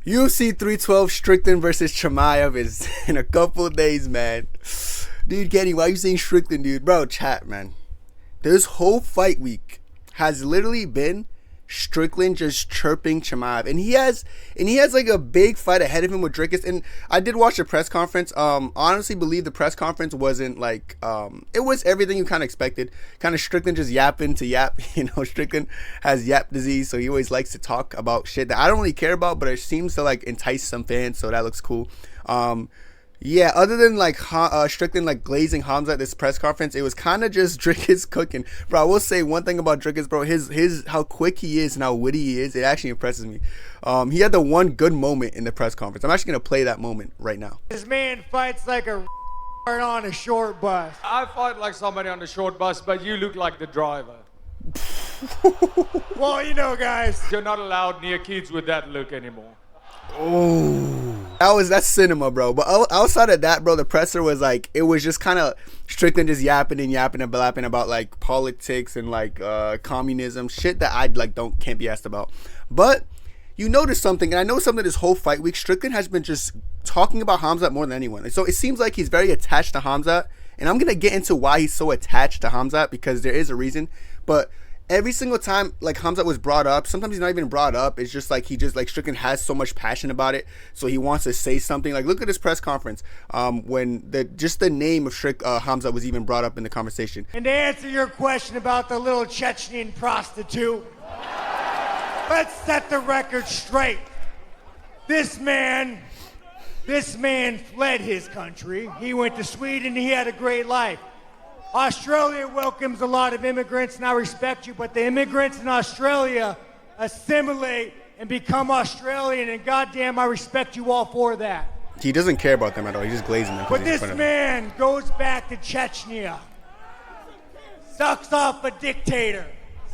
UFC 312 Strickland versus Chimaev is in a couple of days, man. Dude, Kenny, why are you saying Strickland, dude? Bro, chat, man. This whole fight week has literally been Strickland just chirping Chimaev, and he has like a big fight ahead of him with Drickus. And I did watch the press conference. Honestly, believe the press conference wasn't like it was everything you kind of expected. Kind of Strickland just yapping to yap. You know, Strickland has yap disease, so he always likes to talk about shit that I don't really care about, but it seems to like entice some fans, so that looks cool. Yeah, other than like Strickland like glazing Khamzat at this press conference, it was kind of just Drickus cooking. Bro, I will say one thing about Drickus, bro. His how quick he is and how witty he is, it actually impresses me. He had the one good moment in the press conference. I'm actually gonna play that moment right now. This man fights like a on a short bus. I fight like somebody on the short bus, but you look like the driver. Well, you know, guys, you're not allowed near kids with that look anymore. Oh, that's cinema, bro. But outside of that, bro, the presser was like, it was just kind of Strickland just yapping and blapping about like politics and like communism, shit that I like can't be asked about. But you notice something, and I know something this whole fight week, Strickland has been just talking about Khamzat more than anyone. So it seems like he's very attached to Khamzat, and I'm gonna get into why he's so attached to Khamzat because there is a reason. But every single time like Khamzat was brought up, sometimes he's not even brought up. It's just like Strickland has so much passion about it, so he wants to say something. Like look at this press conference when the name of Khamzat was even brought up in the conversation. And to answer your question about the little Chechen prostitute, let's set the record straight. This man fled his country. He went to Sweden. He had a great life. Australia welcomes a lot of immigrants, and I respect you, but the immigrants in Australia assimilate and become Australian, and goddamn, I respect you all for that. He doesn't care about them at all. He's just glazing them. But this man goes back to Chechnya, sucks off a dictator,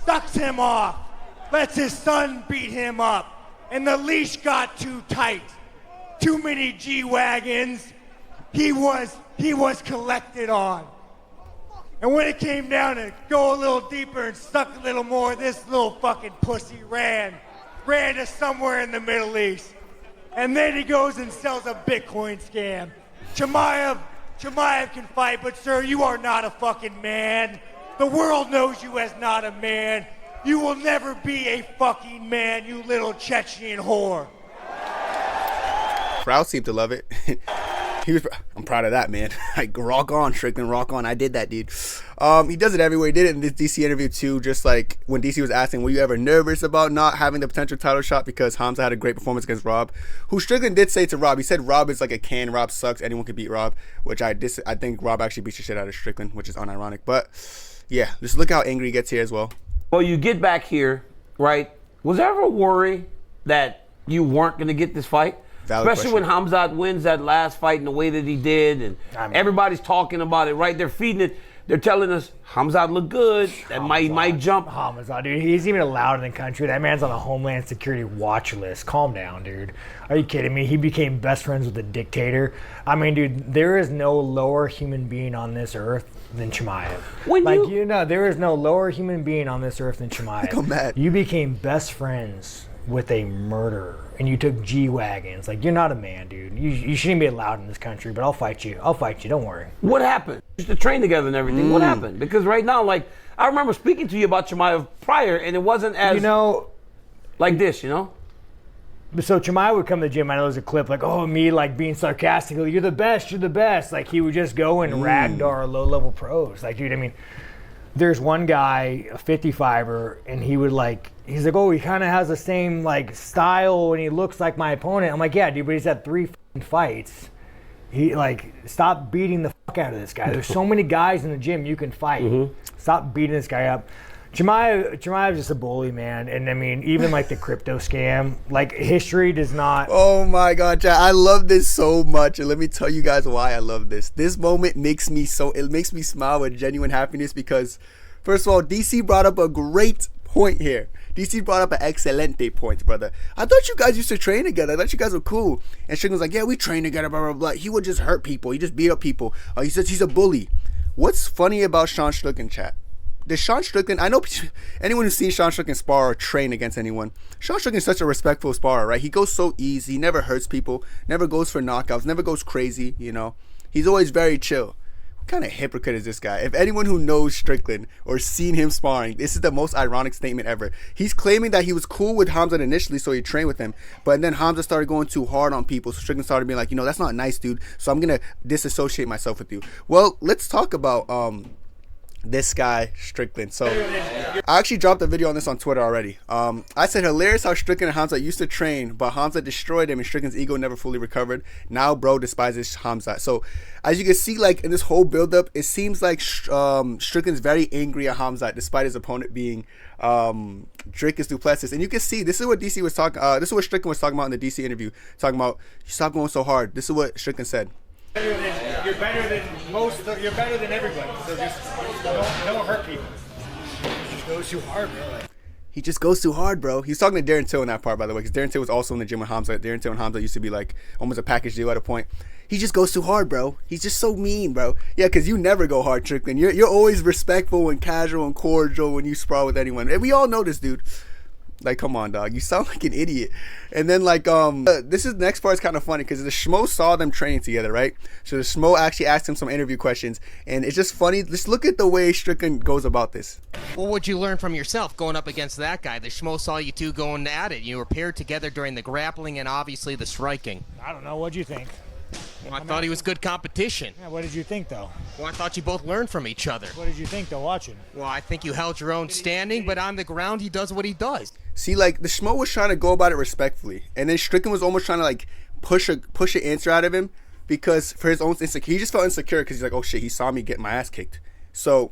sucks him off, lets his son beat him up, and the leash got too tight. Too many G-Wagons. He was collected on. And when it came down to go a little deeper and suck a little more, this little fucking pussy ran to somewhere in the Middle East. And then he goes and sells a Bitcoin scam. Chimaev can fight, but sir, you are not a fucking man. The world knows you as not a man. You will never be a fucking man, you little Chechen whore. Crowd seemed to love it. I'm proud of that, man. Like, rock on, Strickland, rock on. I did that, dude. He does it everywhere. He did it in this DC interview too. Just like when DC was asking, were you ever nervous about not having the potential title shot because Khamzat had a great performance against Rob? Who Strickland did say to Rob, he said Rob is like a can. Rob sucks. Anyone can beat Rob, which I think Rob actually beats the shit out of Strickland, which is unironic. But yeah, just look how angry he gets here as well. Well, you get back here, right? Was there ever a worry that you weren't going to get this fight? Valid Especially question. when Khamzat wins that last fight in the way that he did, and everybody's talking about it, right? They're feeding it. They're telling us Khamzat look good. That might jump. Khamzat, dude, he's even allowed in the country. That man's on a Homeland Security watch list. Calm down, dude. Are you kidding me? He became best friends with a dictator. I mean, dude, there is no lower human being on this earth than Chimaev. There is no lower human being on this earth than Chimaev. I'm mad. You became best friends with a murderer, and you took G-Wagons. Like, you're not a man, dude. You shouldn't be allowed in this country, but I'll fight you. Don't worry. What happened? Just to train together and everything. What happened? Because right now, like, I remember speaking to you about Chimaev prior, and it wasn't as, like this, you know? So Chimaev would come to the gym. I know there's a clip like, me like being sarcastic. You're the best. Like, he would just go and ragdoll low-level pros. Like, dude, I mean, there's one guy, a 55er, and he's like, he kind of has the same like style and he looks like my opponent. I'm like, yeah, dude, but he's had 3 fights. He like, stop beating the fuck out of this guy. There's so many guys in the gym you can fight. Stop beating this guy up. Chimaev's just a bully, man. And I mean, even like the crypto scam, like history does not. Oh my God, Chad, I love this so much, and let me tell you guys why I love this. This moment makes me smile with genuine happiness because, first of all, DC brought up a great point here. DC brought up an excelente point, brother. I thought you guys used to train together. I thought you guys were cool. And Strickland's like, yeah, we train together, blah, blah, blah. He would just hurt people. He just beat up people. He says he's a bully. What's funny about Sean Strickland, chat? Does Sean Strickland, I know anyone who's seen Sean Strickland spar or train against anyone, Sean Strickland's such a respectful sparrer, right? He goes so easy, he never hurts people, never goes for knockouts, never goes crazy, you know? He's always very chill. What kind of hypocrite is this guy? If anyone who knows Strickland or seen him sparring, this is the most ironic statement ever. He's claiming that he was cool with Khamzat initially, so he trained with him. But then Khamzat started going too hard on people, so Strickland started being like, you know, that's not nice, dude. So I'm going to disassociate myself with you. Well, let's talk about this guy, Strickland. So I actually dropped a video on this on Twitter already. I said, hilarious how Strickland and Khamzat used to train, but Khamzat destroyed him and Strickland's ego never fully recovered. Now bro despises Khamzat. So as you can see, like in this whole build-up, it seems like Strickland's very angry at Khamzat despite his opponent being Dricus Du Plessis. And you can see, this is what DC was talking, this is what Strickland was talking about in the DC interview, talking about, you stop going so hard. This is what Strickland said. You're better than most. You're better than everybody. So just don't hurt people. He just goes too hard, bro. He just goes too hard, bro. He's talking to Darren Till in that part, by the way, because Darren Till was also in the gym with Khamzat. Darren Till and Khamzat used to be like almost a package deal at a point. He just goes too hard, bro. He's just so mean, bro. Yeah, because you never go hard, Strickland. You're always respectful and casual and cordial when you spar with anyone. And we all know this, dude. Like, come on, dog. You sound like an idiot. And then, like, this is next part is kind of funny because the Schmo saw them training together, right? So the Schmo actually asked him some interview questions, and it's just funny. Just look at the way Strickland goes about this. What would you learn from yourself going up against that guy? The Schmo saw you two going at it. You were paired together during the grappling and obviously the striking. I don't know. What'd you think? Well, I thought he was good competition. Yeah, what did you think, though? Well, I thought you both learned from each other. What did you think, though, watching? Well, I think you held your own standing, but on the ground, he does what he does. See, like, the Schmo was trying to go about it respectfully, and then Strickland was almost trying to, like, push an answer out of him because for his own insecurity. He just felt insecure because he's like, oh, shit, he saw me get my ass kicked. So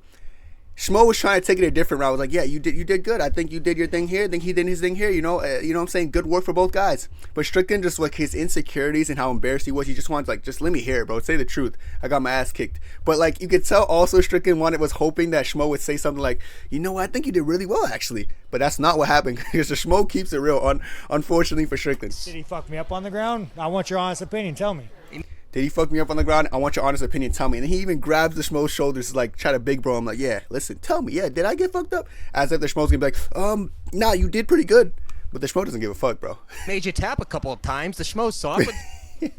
Schmo was trying to take it a different route. I was like, yeah, you did good. I think you did your thing here. I think he did his thing here. You know what I'm saying? Good work for both guys. But Strickland, just like his insecurities and how embarrassed he was, he just wanted to, like, just let me hear it, bro. Say the truth. I got my ass kicked. But, like, you could tell also Strickland was hoping that Schmo would say something like, you know what, I think you did really well, actually. But that's not what happened because the Schmo keeps it real, unfortunately for Strickland. Did he fuck me up on the ground? I want your honest opinion. Tell me. Did he fuck me up on the ground? I want your honest opinion. Tell me. And then he even grabs the Schmo's shoulders, like, try to big bro him. Like, yeah, listen, tell me. Yeah, did I get fucked up? As if the Schmo's gonna be like, nah, you did pretty good. But the Schmo doesn't give a fuck, bro. Made you tap a couple of times. The Schmo saw it, but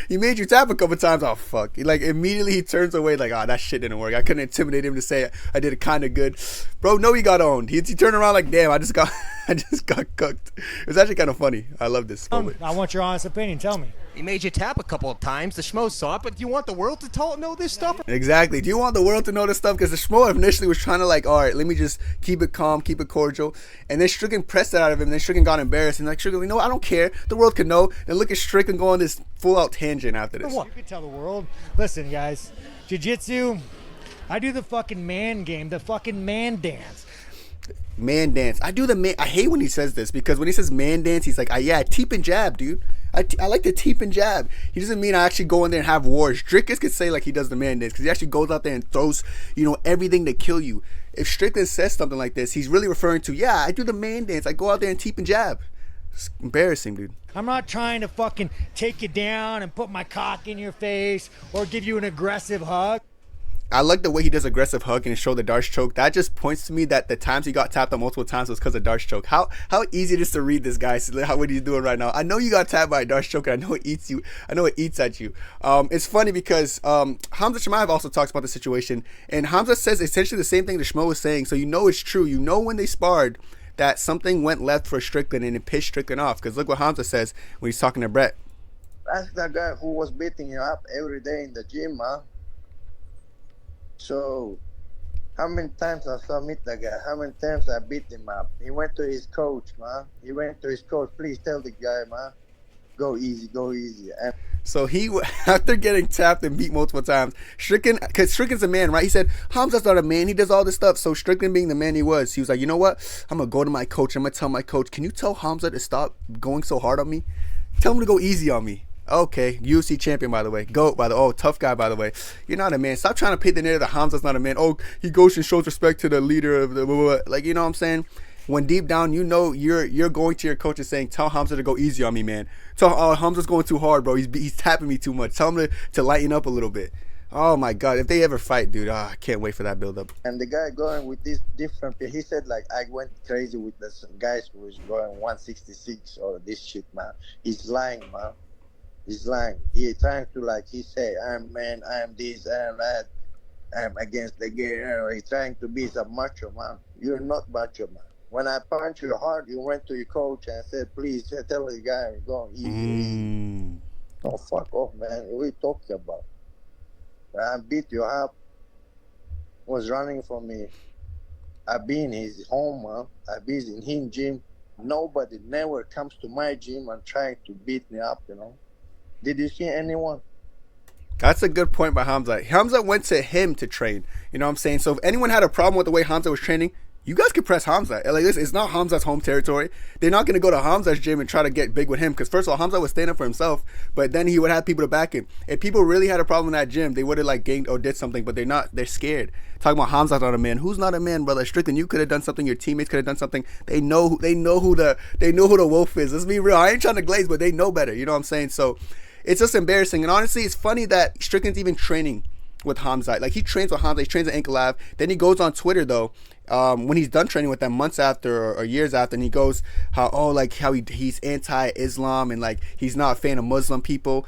he made you tap a couple times. Oh, fuck. Like, immediately he turns away like, that shit didn't work. I couldn't intimidate him to say I did it kind of good. Bro, no, he got owned. He turned around like, damn, I just got cooked. It was actually kind of funny. I love this moment. I want your honest opinion. Tell me. He made you tap a couple of times. The Schmo saw it, but do you want the world to know this stuff? Exactly. Do you want the world to know this stuff? Because the Schmo initially was trying to, like, all right, let me just keep it calm, keep it cordial. And then Strickland pressed that out of him. And then Strickland got embarrassed. And like, Strickland, you know what? I don't care. The world can know. And look at Strickland go on this full-out tangent after this. You can tell the world. Listen, guys. Jiu-jitsu, I do the fucking man game, the fucking man dance. Man dance. I do the man. I hate when he says this because when he says man dance, he's like, yeah, teep and jab, dude. I like to teep and jab. He doesn't mean I actually go in there and have wars. Drickus could say like he does the man dance because he actually goes out there and throws, everything to kill you. If Strickland says something like this, he's really referring to, yeah, I do the man dance. I go out there and teep and jab. It's embarrassing, dude. I'm not trying to fucking take you down and put my cock in your face or give you an aggressive hug. I like the way he does aggressive hug and show the Darce choke. That just points to me that the times he got tapped on multiple times was because of Darce choke. How easy it is to read this guy, what he's doing right now. I know you got tapped by a Darce choke and I know it eats you. I know it eats at you. It's funny because Khamzat Chimaev also talks about the situation, and Khamzat says essentially the same thing the Schmo was saying, so you know it's true. You know when they sparred that something went left for Strickland and it pissed Strickland off, because look what Khamzat says when he's talking to Brett. Ask that guy who was beating you up every day in the gym, man. So, how many times I submit that guy? How many times I beat him up? He went to his coach, man. He went to his coach. Please tell the guy, man, go easy, go easy. And so he, after getting tapped and beat multiple times, Strickland, because Strickland's a man, right? He said, Khamzat's not a man. He does all this stuff. So Strickland being the man he was like, you know what? I'm going to go to my coach. I'm going to tell my coach, can you tell Khamzat to stop going so hard on me? Tell him to go easy on me. Okay, UFC champion, by the way. GOAT, by the way. Oh, tough guy, by the way. You're not a man. Stop trying to paint the narrative that Khamzat's not a man. Oh, he goes and shows respect to the leader of the blah, blah, blah. Like, you know what I'm saying? When deep down, you know you're going to your coach and saying, tell Khamzat to go easy on me, man. Tell Khamzat's going too hard, bro. He's tapping me too much. Tell him to lighten up a little bit. Oh my God! If they ever fight, dude, I can't wait for that build up. And the guy going with this different, he said like I went crazy with the guys who was going 166 or this shit, man. He's lying, man. He's lying. He trying to like he say I'm man, I'm this, I'm that, I'm against the game. You know, he's trying to be some macho man. You're not macho man. When I punch you hard, you went to your coach and said, please tell the guy go easy. Oh fuck off, man. What are you talking about? I beat you up. Was running from me. I been in his home, man. I been in his gym. Nobody never comes to my gym and trying to beat me up, you know. Did you see anyone? That's a good point by Khamzat. Khamzat went to him to train. You know what I'm saying? So if anyone had a problem with the way Khamzat was training, you guys could press Khamzat. Like this, it's not Khamzat's home territory. They're not going to go to Khamzat's gym and try to get big with him. Because first of all, Khamzat was standing up for himself, but then he would have people to back him. If people really had a problem in that gym, they would have like gained or did something, but they're not. They're scared. Talking about Khamzat's not a man. Who's not a man, brother? Strickland, you could have done something. Your teammates could have done something. They know who the wolf is. Let's be real. I ain't trying to glaze, but they know better. You know what I'm saying? So it's just embarrassing. And honestly, it's funny that Strickland's even training with Khamzat. Like he trains with Khamzat, he trains at Ankalaev. Then he goes on Twitter though, when he's done training with them months after or years after, and he goes how he's anti-Islam and like he's not a fan of Muslim people.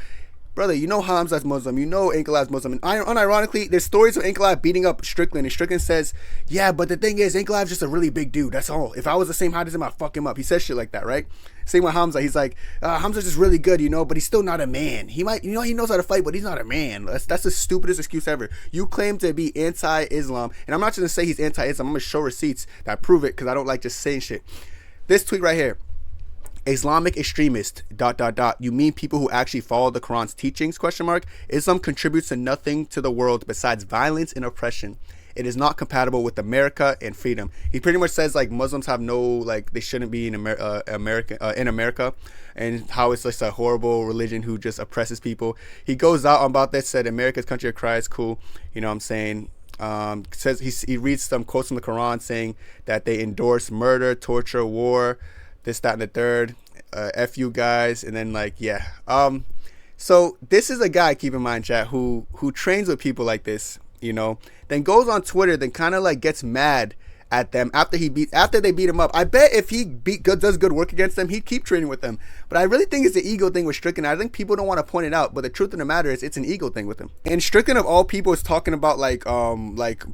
Brother, you know Khamzat's Muslim, you know Ankalaev's Muslim, and unironically, there's stories of Ankalaev beating up Strickland, and Strickland says, yeah, but the thing is, Ankalaev's just a really big dude, that's all. If I was the same height as him, I'd fuck him up. He says shit like that, right? Same with Khamzat, he's like, Khamzat's just really good, you know, but he's still not a man. He might, you know, he knows how to fight, but he's not a man. That's the stupidest excuse ever. You claim to be anti-Islam, and I'm not just gonna say he's anti-Islam, I'm gonna show receipts that prove it, because I don't like just saying shit. This tweet right here. Islamic extremist, ... You mean people who actually follow the Quran's teachings, ? Islam contributes to nothing to the world besides violence and oppression. It is not compatible with America and freedom. He pretty much says like Muslims have no, like they shouldn't be in America, and how it's just a horrible religion who just oppresses people. He goes out about that, said America's country of Christ, cool. You know what I'm saying? Says he reads some quotes from the Quran saying that they endorse murder, torture, war, this, that, and the third. F you guys, and then like yeah. So this is a guy, keep in mind, chat, who trains with people like this, you know, then goes on Twitter, then kind of like gets mad at them after they beat him up. I bet if he does good work against them, he'd keep training with them. But I really think it's the ego thing with Strickland. I think people don't want to point it out, but the truth of the matter is it's an ego thing with him. And Strickland of all people is talking about like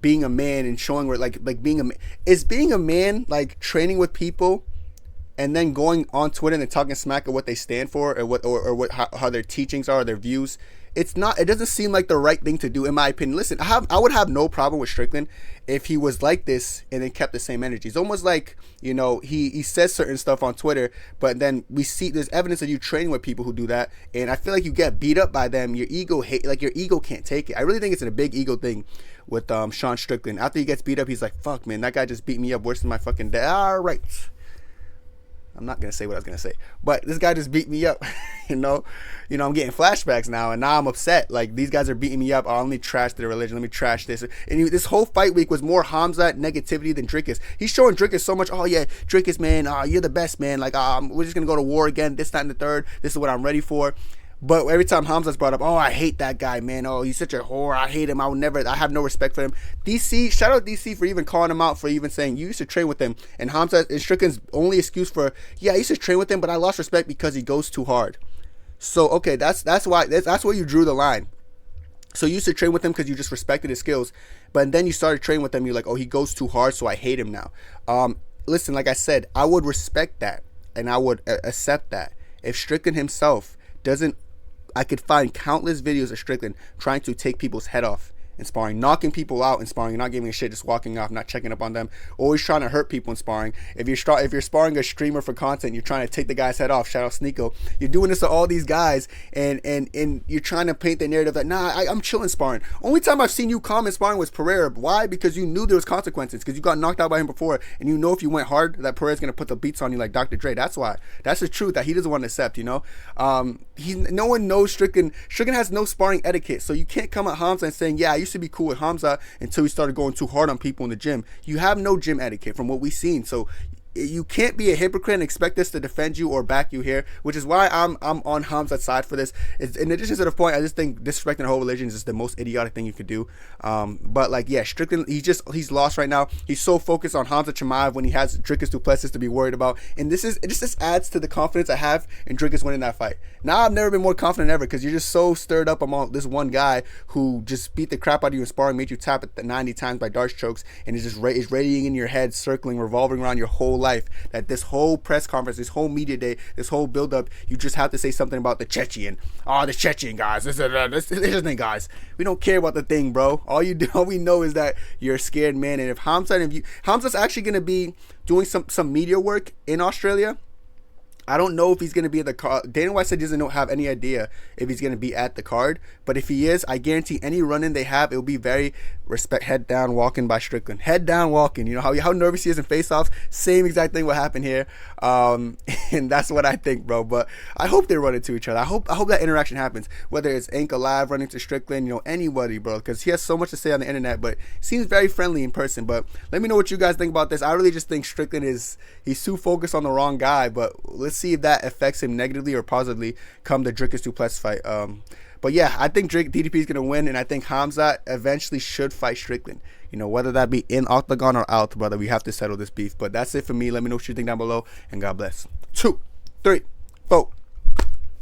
being a man and showing where like being a man. Is being a man like training with people and then going on Twitter and talking smack of what they stand for or how their teachings are, their views? It doesn't seem like the right thing to do, in my opinion. Listen, I would have no problem with Strickland if he was like this and then kept the same energy. It's almost like, you know, he says certain stuff on Twitter, but then we see there's evidence of you training with people who do that, and I feel like you get beat up by them. Your ego can't take it. I really think it's a big ego thing with Sean Strickland. After he gets beat up, he's like, fuck, man, that guy just beat me up worse than my fucking dad. All right. I'm not gonna say what I was gonna say, but this guy just beat me up. you know, I'm getting flashbacks now, and now I'm upset. Like these guys are beating me up. Oh, let me trash their religion. Let me trash this. And this whole fight week was more Khamzat negativity than Drickus. He's showing Drickus so much. Oh yeah, Drickus, man. You're the best, man. Like we're just gonna go to war again. This, that, and the third. This is what I'm ready for. But every time Khamzat's brought up, oh, I hate that guy, man. Oh, he's such a whore. I hate him. I have no respect for him. DC, shout out DC for even calling him out, for even saying you used to train with him. And Khamzat is Strickland's only excuse for, yeah, I used to train with him, but I lost respect because he goes too hard. So, okay, that's where you drew the line. So you used to train with him because you just respected his skills. But then you started training with him. You're like, oh, he goes too hard, so I hate him now. Listen, like I said, I would respect that. And I would accept that. If Strickland himself doesn't, I could find countless videos of Strickland trying to take people's head off in sparring, knocking people out in sparring, not giving a shit, just walking off, not checking up on them, always trying to hurt people in sparring. If you're sparring a streamer for content, you're trying to take the guy's head off. Shout out Sneeko. You're doing this to all these guys, and you're trying to paint the narrative that I'm chilling sparring. Only time I've seen you calm in sparring was Pereira. Why? Because you knew there was consequences, because you got knocked out by him before, and you know if you went hard that Pereira's gonna put the beats on you like Dr. Dre. That's why. That's the truth that he doesn't want to accept. You know, no one knows Strickland. Strickland has no sparring etiquette, so you can't come at Khamzat and saying, yeah, I used to be cool with Khamzat until he started going too hard on people in the gym. You have no gym etiquette from what we've seen. So you can't be a hypocrite and expect us to defend you or back you here, which is why I'm on Khamzat's side for this. In addition to the point, I just think disrespecting the whole religion is just the most idiotic thing you could do. But like, yeah, Strickland, he's lost right now. He's so focused on Khamzat Chimaev when he has Dricus du Plessis to be worried about, and this just adds to the confidence I have in Dricus winning that fight. Now I've never been more confident ever because you're just so stirred up among this one guy who just beat the crap out of you in sparring, made you tap it 90 times by dart strokes, and is just is radiating in your head, circling, revolving around your whole life. That this whole press conference, this whole media day, this whole build up, you just have to say something about the Chechen. Oh, the Chechen guys. This thing, guys. We don't care about the thing, bro. All we know is that you're a scared man. And if Khamzat's actually gonna be doing some media work in Australia. I don't know if he's going to be at the card. Dana White said he doesn't have any idea if he's going to be at the card. But if he is, I guarantee any run-in they have, it will be very head down walking by Strickland. Head down walking. You know how nervous he is in face-offs? Same exact thing will happen here. And that's what I think, bro. But I hope they run into each other. I hope that interaction happens. Whether it's Ink Alive running to Strickland, anybody, bro. Because he has so much to say on the internet, but seems very friendly in person. But let me know what you guys think about this. I really just think Strickland he's too focused on the wrong guy. But let's see if that affects him negatively or positively come the Dricus du Plessis fight. But yeah, I think DDP is gonna win, and I think Khamzat eventually should fight Strickland. Whether that be in octagon or out, brother, we have to settle this beef. But that's it for me. Let me know what you think down below, and God bless. 2, 3, 4.